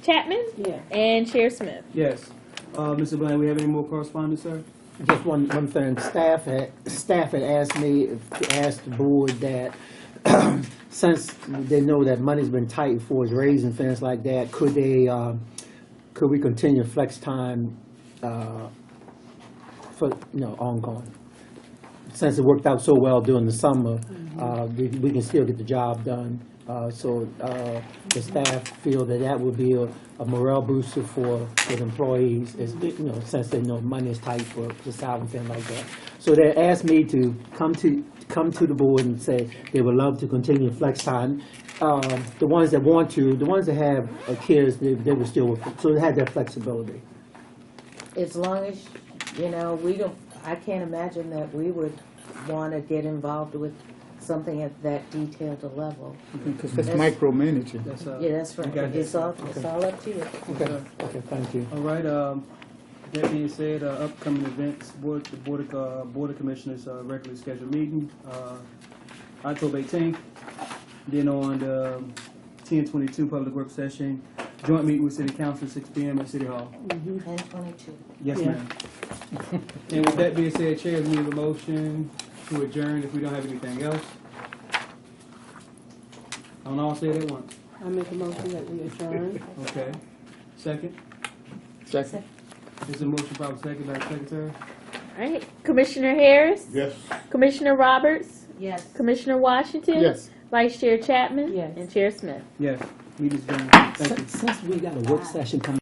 Chapman? Yes. And Chair Smith? Yes. Mr. Bland, we have any more correspondence, sir? Just one thing, staff had asked me to ask the board that since they know that money's been tight for his raise and things like that, could we continue flex time for ongoing? Since it worked out so well during the summer, we can still get the job done. So the staff feel that would be a morale booster for the employees, since they know money is tight for the salary and things like that. So they asked me to come to the board and say they would love to continue flex time. The ones that want to, the ones that have kids, they would still work. So they had that flexibility. As long as, I can't imagine that we would want to get involved with something at that detailed a level. Because that's micromanaging. That's, Yeah, that's right. Okay. It's all up to you. Okay, thank you. All right, that being said, upcoming events, the Board of Commissioners regularly scheduled meeting, October 18th. Then on the 10/22 public work session, joint meeting with City Council at 6 p.m. at City Hall. 10/22. Yes, Yeah. ma'am. And with that being said, Chair, we need a motion to adjourn if we don't have anything else. I don't all say it at once. I make a motion that we adjourn. Okay. Second? Second. Is a motion probably second, Madam Secretary? All right, Commissioner Harris? Yes. Commissioner Roberts? Yes. Commissioner Washington? Yes. Vice Chair Chapman? Yes. And Chair Smith? Yes. Meeting is adjourned. Thank you. Since we got a work session coming